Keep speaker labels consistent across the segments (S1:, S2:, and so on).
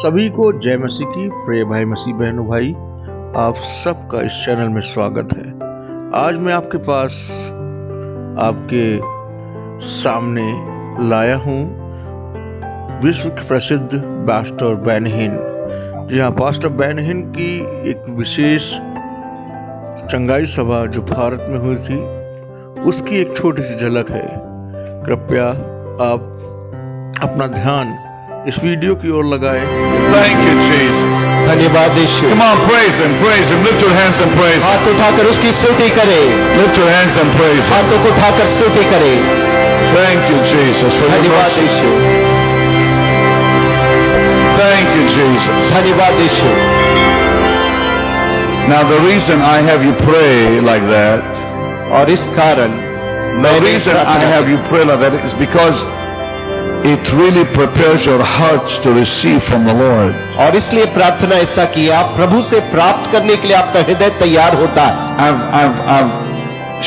S1: सभी को जय मसीह की प्रिय भाई मसीह बहनों भाई, आप सबका इस चैनल में स्वागत है। आज मैं आपके पास आपके सामने लाया हूँ विश्व के प्रसिद्ध पास्टर बेन हिन। जी हाँ, पास्टर बेन हिन की एक विशेष चंगाई सभा जो भारत में हुई थी, उसकी एक छोटी सी झलक है। कृपया आप अपना ध्यान इस वीडियो की ओर लगाएं।
S2: Thank you, Jesus.
S3: धन्यवाद यीशु।
S2: Come on, praise Him, praise Him. Lift your hands and praise Him.
S3: हाथ उठाकर उसकी स्तुति करें।
S2: Lift your hands and praise Him.
S3: हाथों को उठाकर स्तुति करें।
S2: Thank you, Jesus, for your
S3: धन्यवाद
S2: mercy.
S3: Yeshu.
S2: Thank you, Jesus.
S3: धन्यवाद यीशु।
S2: Now, the reason I have you pray like that,
S3: और इस कारण
S2: the reason I have you pray like that is because it really prepares your hearts to receive from the Lord.
S3: और इसलिए प्रार्थना ऐसा किया, प्रभु से प्राप्त करने के लिए आपका हृदय तैयार होता है।
S2: I've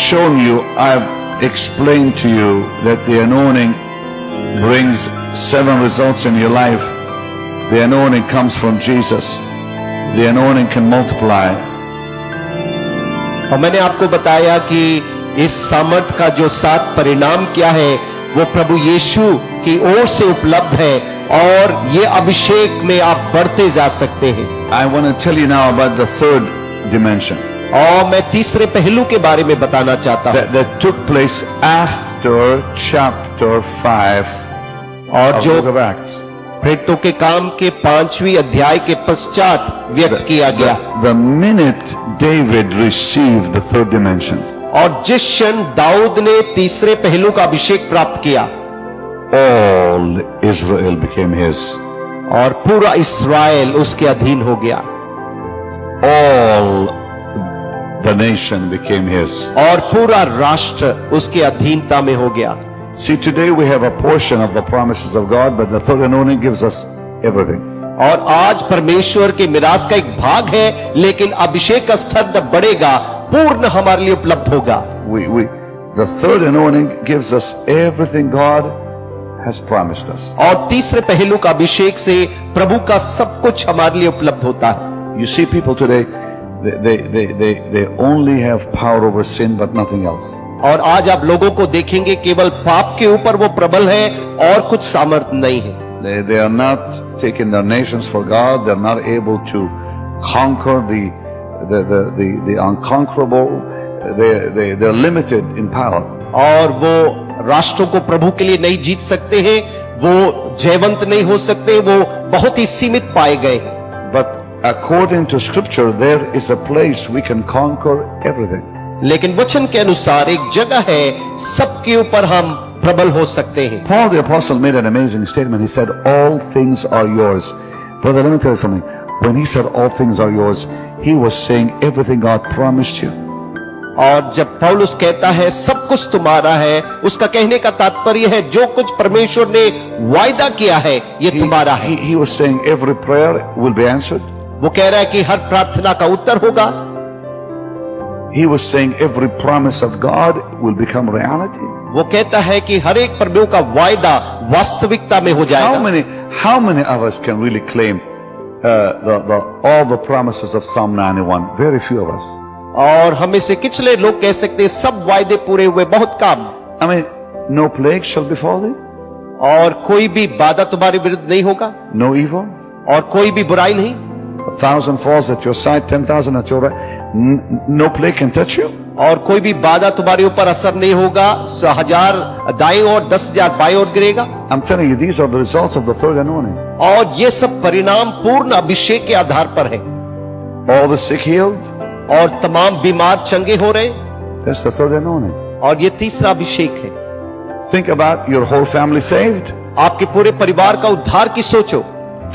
S2: shown you, I've explained to you that the anointing brings 7 results in your life. The anointing comes from Jesus. The anointing can multiply.
S3: और मैंने आपको बताया कि इस सामर्थ का जो 7 परिणाम क्या है, वो प्रभु यीशु की ओर से उपलब्ध है और ये अभिषेक में आप बढ़ते जा सकते हैं।
S2: I want to tell you now about the third dimension
S3: और मैं तीसरे पहलू के बारे में बताना चाहता हूँ
S2: that took place after chapter 5
S3: और
S2: of
S3: जो
S2: the book of Acts.
S3: प्रेरितों के काम के 5वीं अध्याय के पश्चात व्यक्त किया गया।
S2: The minute David received the third dimension,
S3: और जिस क्षण दाऊद ने तीसरे पहलू का अभिषेक प्राप्त किया,
S2: all Israel became his.
S3: और पूरा इस्राएल उसके अधीन हो गया,
S2: All the nation became his.
S3: और पूरा राष्ट्र उसके अधीनता में हो गया।
S2: See, today we have a portion of the promises of God, but the third anointing gives us everything.
S3: और आज परमेश्वर के मिरास का एक भाग है, लेकिन अभिषेक का स्तर जब बढ़ेगा, पूर्ण हमारे लिए उपलब्ध होगा।
S2: The third anointing gives us everything God has promised us.
S3: और तीसरे पहलू का अभिषेक से प्रभु का सब कुछ हमारे लिए उपलब्ध होता है।
S2: You see people today, they only have power over sin, but nothing else.
S3: और आज आप लोगों को देखेंगे केवल पाप के ऊपर वो प्रबल है और कुछ सामर्थ्य नहीं है।
S2: They are not taking their nations for God. They're not able to conquer the unconquerable. They're limited in power.
S3: और वो राष्ट्रों को प्रभु के लिए नहीं जीत सकते हैं, वो जयवंत नहीं हो सकते, वो बहुत ही सीमित पाए गए।
S2: But according to Scripture, there is a place we can conquer everything.
S3: लेकिन वचन के अनुसार एक जगह है, सबके ऊपर हम प्रबल हो सकते हैं।
S2: Paul the apostle made an amazing statement. He said, all things are yours. Brother, let me tell you something. When he said all things are yours, he was saying everything God promised you.
S3: और जब पौलुस कहता है सब कुछ तुम्हारा है, उसका कहने का तात्पर्य है जो कुछ परमेश्वर ने वायदा किया है, ये तुम्हारा है।
S2: He was saying every prayer will be answered.
S3: वो कह रहा है कि हर प्रार्थना का उत्तर होगा।
S2: He was saying every promise of God will become reality.
S3: वो कहता है कि हर एक प्रभु का वायदा वास्तविकता में हो जाएगा।
S2: How many of us can really claim all the promises of Psalm 91? Very few of us.
S3: और हमें से कितने लोग कह सकते हैं सब वायदे पूरे हुए, बहुत कम।
S2: I mean, no plague shall befall thee,
S3: और कोई भी बाधा तुम्हारे विरुद्ध नहीं होगा,
S2: no evil.
S3: और कोई भी बुराई नहीं।
S2: 1,000 falls at your side, 10,000 at your right. No plague can touch you.
S3: और कोई भी बाधा तुम्हारे ऊपर असर नहीं होगा, 1000 दाएं और 10,000 बाएं ओर गिरेगा।
S2: I'm telling you, these are the results of the third anointing.
S3: और ये सब परिणाम पूर्ण अभिषेक के आधार पर है।
S2: All the sick healed.
S3: और तमाम बीमार चंगे हो रहे,
S2: That's the third anointing.
S3: और ये तीसरा अभिषेक है।
S2: Think about your whole family saved.
S3: आपके पूरे परिवार का उद्धार की सोचो।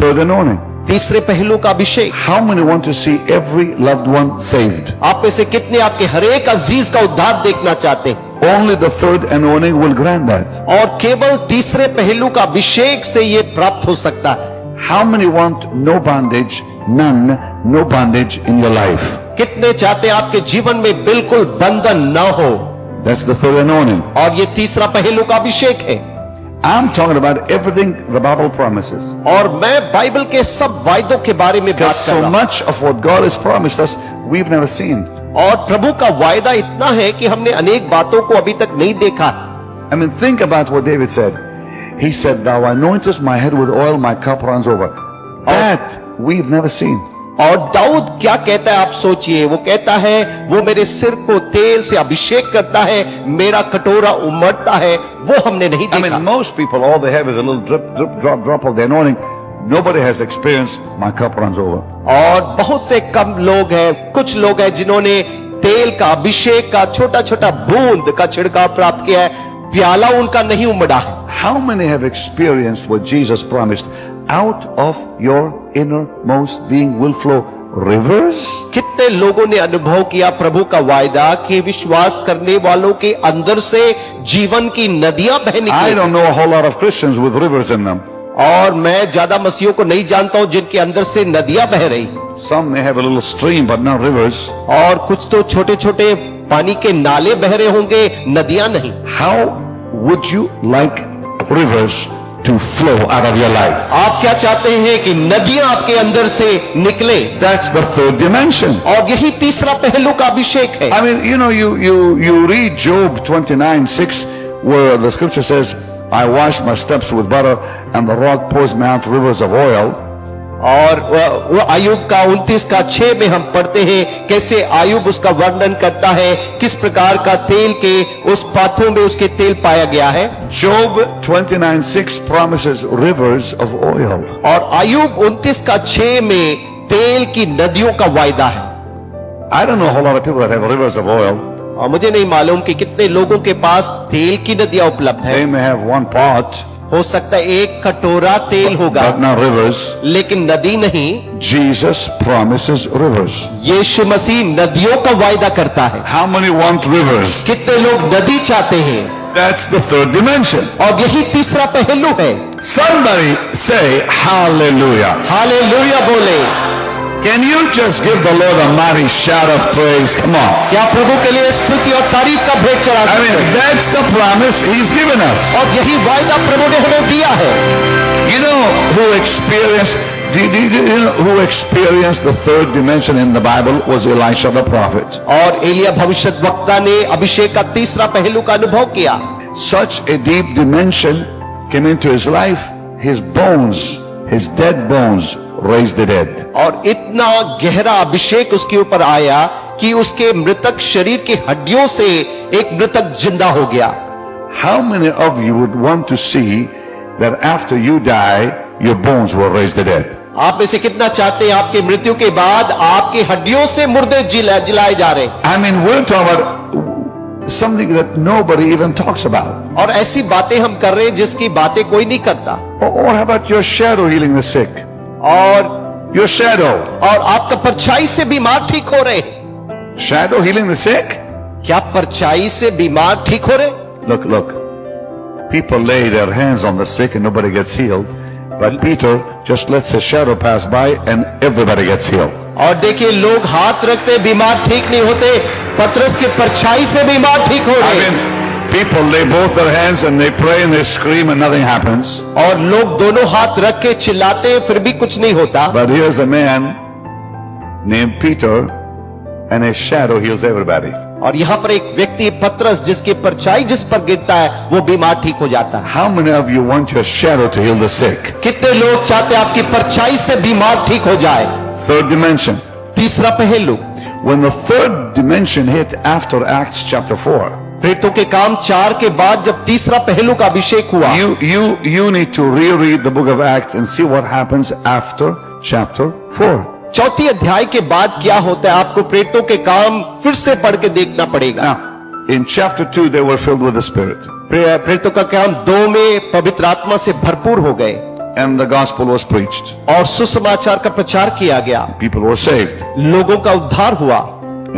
S2: Third anointing.
S3: तीसरे पहलू का अभिषेक।
S2: How many want to see every loved one saved?
S3: आप में से कितने आपके हर एक अजीज का उद्धार देखना चाहते हैं?
S2: Only the third anointing will grant that.
S3: और केवल तीसरे पहलू का अभिषेक से ये प्राप्त हो सकता है।
S2: How many want no bondage? None, no bondage in your life.
S3: कितने चाहते हैं आपके जीवन में बिल्कुल बंधन न हो?
S2: That's the third anointing.
S3: और ये तीसरा पहलू का अभिषेक है।
S2: I'm talking about everything the Bible promises.
S3: और मैं बाइबल के सब वायदों के बारे में बात
S2: Because
S3: कर
S2: so
S3: रहा हूं।
S2: much of what God has promised us, we've never seen.
S3: और प्रभु का वायदा इतना है कि हमने अनेक बातों को अभी तक नहीं देखा।
S2: I mean, think about what David said. He said, "Thou anointest my head with oil, my cup runs over." That we've never seen.
S3: और दाऊद क्या कहता है आप सोचिए, वो कहता है वो मेरे सिर को तेल से अभिषेक करता है, मेरा कटोरा उमड़ता है, वो हमने नहीं
S2: I
S3: देखा।
S2: mean, most people, all they have is a little drip, drip, drop, drop of the anointing. Nobody has experienced my cup runs over.
S3: और बहुत से कम लोग हैं, कुछ लोग हैं जिन्होंने तेल का अभिषेक का छोटा छोटा बूंद का छिड़काव प्राप्त किया है, प्याला उनका नहीं उमड़ा है।
S2: How many have experienced what Jesus promised? Out of your innermost being will flow rivers.
S3: कितने लोगों ने अनुभव किया प्रभु का वायदा कि विश्वास करने वालों के अंदर से जीवन की नदियां बह
S2: I
S3: निकलेंगी।
S2: don't know a whole lot of Christians with rivers in them.
S3: और मैं ज्यादा मसीहों को नहीं जानता हूं जिनके अंदर से नदियां बह रही,
S2: Some may have a little stream, but not rivers.
S3: और कुछ तो छोटे छोटे पानी के नाले बह रहे होंगे, नदियां नहीं।
S2: How would you like rivers to flow out of your life?
S3: आप क्या चाहते हैं कि नदियां आपके अंदर से निकले?
S2: That's the third dimension.
S3: और यही तीसरा पहलू का अभिषेक है।
S2: I mean, you know, you read Job 29:6, where the scripture says, "I wash my steps with butter, and the rock pours me out rivers of oil."
S3: और वो आयुब का 29:6 में हम पढ़ते हैं कैसे आयुब उसका वर्णन करता है, किस प्रकार का तेल के उस पाथों में उसके तेल पाया गया है।
S2: Job 29:6 promises rivers of oil.
S3: और आयुब 29:6 में तेल की नदियों का वायदा है।
S2: I don't know a whole lot of people that have rivers of oil.
S3: और मुझे नहीं मालूम कि कितने लोगों के पास तेल की नदियां उपलब्ध है।
S2: They may have one pot,
S3: हो सकता है एक कटोरा तेल होगा,
S2: but not rivers.
S3: लेकिन नदी नहीं।
S2: Jesus promises rivers.
S3: यीशु मसीह नदियों का वायदा करता है।
S2: How many want rivers?
S3: कितने लोग नदी चाहते हैं?
S2: That's the third dimension.
S3: और यही तीसरा पहलू है।
S2: Somebody say hallelujah.
S3: हालेलुया बोले।
S2: Can you just give the Lord a mighty shout of praise? Come on.
S3: क्या प्रभु के लिए स्तुति और तारीफ का भेंट चढ़ा
S2: I
S3: सकते
S2: mean,
S3: हैं?
S2: that's the promise He's given us.
S3: और यही वायदा प्रभु ने हमें दिया है।
S2: You know who experienced, you know who experienced the third dimension in the Bible was Elisha the prophet.
S3: और एलिया भविष्यद्वक्ता ने अभिषेक का तीसरा पहलू का अनुभव किया।
S2: Such a deep dimension came into his life. His bones, his dead bones, raised the dead.
S3: और इतना गहरा अभिषेक उसके ऊपर आया कि उसके मृतक शरीर की हड्डियों से एक मृतक जिंदा हो गया।
S2: How many of you would want to see that after you die, your bones will raise the dead?
S3: आप में से कितना चाहते हैं आपकी मृत्यु के बाद आपकी हड्डियों से मुर्दे जलाए जा रहे?
S2: I mean, we're talking about something that nobody even talks about.
S3: और ऐसी बातें हम कर रहे हैं जिसकी बातें कोई नहीं करता।
S2: Or how about your shadow healing the sick?
S3: और
S2: Your shadow.
S3: आपका परछाई से बीमार ठीक हो रहे हैं।
S2: Shadow healing the sick?
S3: क्या परछाई से बीमार ठीक हो रहे?
S2: Look. People lay their hands on the sick and nobody gets healed. But Peter just lets his shadow pass by and everybody gets healed.
S3: और देखिए लोग हाथ रखते बीमार ठीक नहीं होते, पतरस के परछाई से बीमार ठीक हो
S2: I
S3: रहे।
S2: mean, people lay both their hands and they pray and they scream and nothing happens.
S3: और लोग दोनों हाथ रख के चिल्लाते हैं फिर भी कुछ नहीं होता।
S2: But here's a man named Peter and his shadow heals everybody.
S3: और यहाँ पर एक व्यक्ति पतरस जिसकी परछाई जिस पर गिरता है वो बीमार ठीक हो जाता है।
S2: How many of you want your shadow to heal the sick?
S3: कितने लोग चाहते हैं आपकी परछाई से बीमार ठीक हो जाए?
S2: Third dimension.
S3: तीसरा पहलू,
S2: When the third dimension hit after Acts chapter 4,
S3: प्रेरितों के काम 4 के बाद जब तीसरा पहलू का अभिषेक हुआ,
S2: you need to reread the book of Acts and see what happens after chapter 4.
S3: चौथी अध्याय के बाद क्या होता है आपको प्रेरितों के काम फिर से पढ़ के देखना पड़ेगा।
S2: Now, in chapter 2, they were filled with the Spirit,
S3: प्रेरितों का काम 2 में पवित्र आत्मा से भरपूर हो गए
S2: and the gospel was preached.
S3: और सुसमाचार का प्रचार किया गया,
S2: People were saved.
S3: लोगों का उद्धार हुआ।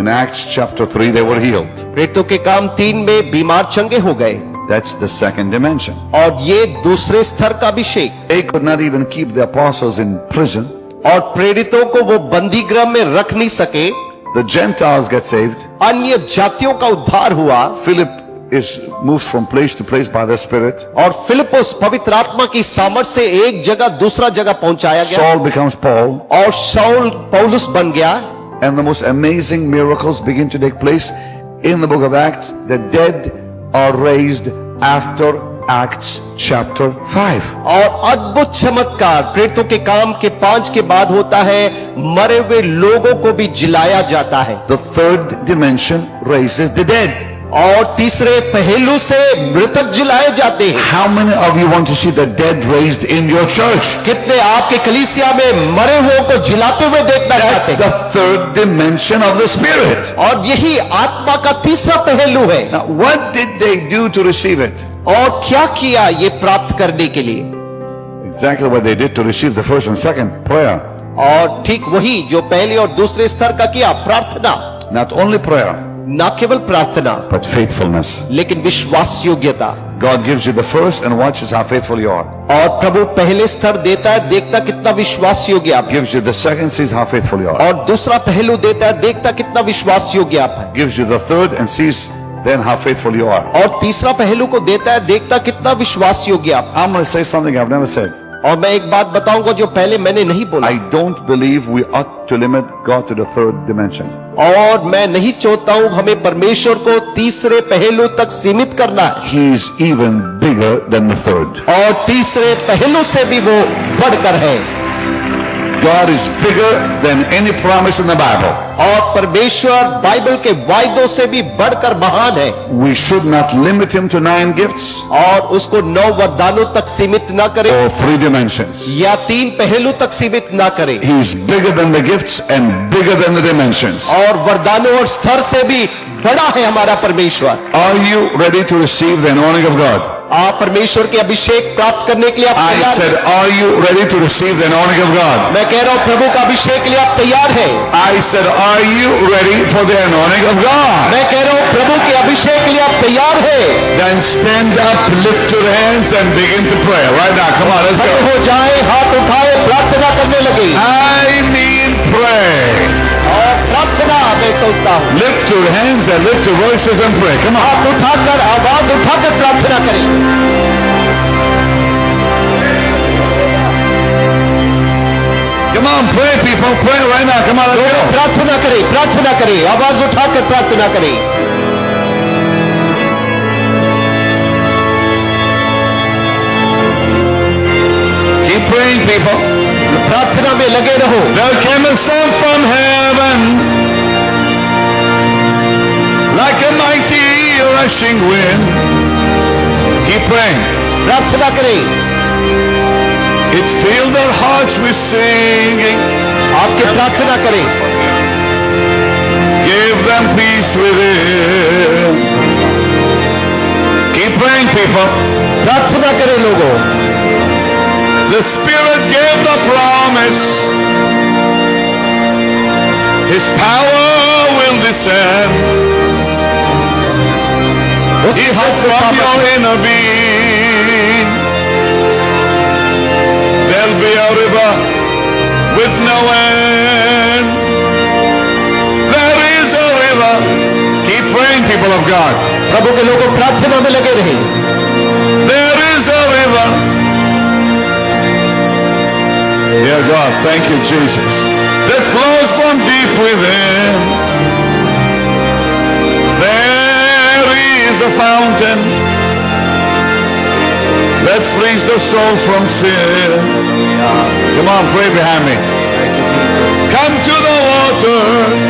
S2: In Acts chapter 3, they were healed.
S3: प्रेरितों के काम 3 में बीमार चंगे हो गए,
S2: That's the second dimension.
S3: और ये दूसरे स्तर का अभिषेक।
S2: They could not even keep the apostles in prison.
S3: और प्रेरितों को वो बंदी गृह में रख नहीं सके।
S2: The Gentiles get saved.
S3: अन्य जातियों का उद्धार हुआ।
S2: Philip is moved from place to place by the Spirit.
S3: और फिलिपुस पवित्र आत्मा की सामर्थ से एक जगह दूसरा जगह पहुंचाया गया
S2: Saul becomes Paul.
S3: और शाऊल पौलुस बन गया
S2: And the most amazing miracles begin to take place in the book of Acts. The dead are raised after Acts chapter 5.
S3: और अद्भुत चमत्कार प्रेरितों के काम के 5 के बाद होता है मरे हुए लोगों को भी जिलाया जाता है
S2: The third dimension raises the dead.
S3: और तीसरे पहलू से मृतक जिलाए जाते हैं
S2: How many of you want to see the dead raised in your church?
S3: कितने आपके कलीसिया में मरे हुओं को जिलाते हुए देखना
S2: That's
S3: चाहते
S2: the
S3: हैं
S2: third dimension of the Spirit.
S3: और यही आत्मा का तीसरा पहलू है
S2: Now, what did they do to receive it?
S3: और क्या किया ये प्राप्त करने के लिए
S2: Exactly what they did to receive the first and second prayer.
S3: और ठीक वही जो पहले और दूसरे स्तर का किया प्रार्थना
S2: Not only prayer,
S3: न केवल प्रार्थना
S2: but faithfulness.
S3: लेकिन विश्वास योग्यता
S2: God gives you the first and watches how faithful you are.
S3: और प्रभु पहले स्तर देता है देखता कितना विश्वास योग्य आप हैं।
S2: Gives you the second, sees how faithful you are.
S3: और दूसरा पहलू देता है देखता कितना विश्वास योग्य आप हैं।
S2: Gives you the third and sees then how faithful you are.
S3: और तीसरा पहलू को देता है देखता कितना विश्वास योग्य आप
S2: I'm going to say something I've never said.
S3: हैं। और मैं एक बात बताऊंगा जो पहले मैंने नहीं बोला
S2: I don't believe we ought to limit God to the third dimension.
S3: और मैं नहीं चाहता हूं हमें परमेश्वर को तीसरे पहलू तक सीमित करना है
S2: He is even bigger than the third.
S3: और तीसरे पहलू से भी वो बढ़कर है
S2: God is bigger than any promise in the Bible.
S3: और परमेश्वर बाइबल के वायदों से भी बढ़कर महान है
S2: We should not limit him to 9 gifts
S3: और उसको 9 वरदानों तक सीमित ना करें
S2: or 3 dimensions.
S3: या 3 पहलू तक सीमित ना करें
S2: He is bigger than the gifts and bigger than the dimensions.
S3: और वरदानों और स्तर से भी बड़ा है हमारा परमेश्वर
S2: Are you ready to receive the anointing of God?
S3: आप परमेश्वर के अभिषेक प्राप्त करने के लिए आप
S2: I
S3: तैयार
S2: said,
S3: हैं?
S2: are you ready to receive the anointing of God?
S3: मैं कह रहा हूं प्रभु का अभिषेक के लिए आप तैयार हैं
S2: I said, are you ready for the anointing of God?
S3: मैं कह रहा हूं प्रभु के अभिषेक के लिए आप तैयार हैं
S2: Then stand up, lift your hands and begin to pray. Right now, come on, let's
S3: खड़े
S2: go.
S3: हो जाए हाथ उठाए प्रार्थना करने लगे
S2: I mean pray.
S3: और प्रार्थना मैं सोचता हूं
S2: Lift your hands and lift your voices and pray. Come on.
S3: हाथ उठाकर आवाज उठाकर प्रार्थना करें
S2: Come on, pray people, pray right now. Come on, let's go.
S3: प्रार्थना करें आवाज उठाकर प्रार्थना करें
S2: Keep praying people.
S3: प्रार्थना में लगे रहो
S2: There came a sound from heaven like a mighty rushing wind. Keep praying.
S3: प्रार्थना करें
S2: It filled their hearts with singing.
S3: आपके प्रार्थना करें
S2: Give them peace within. Keep praying people.
S3: प्रार्थना करें लोगों
S2: The Spirit gave the promise. His power will descend. He has from your inner being. There'll be a river with no end. There is a river. Keep praying, people of God.
S3: प्रभु के लोगों प्रार्थना में लगे रहे
S2: There is a river. Dear God, thank you, Jesus. That flows from deep within. There is a fountain that frees the soul from sin. Come on, pray behind me. Come to the waters.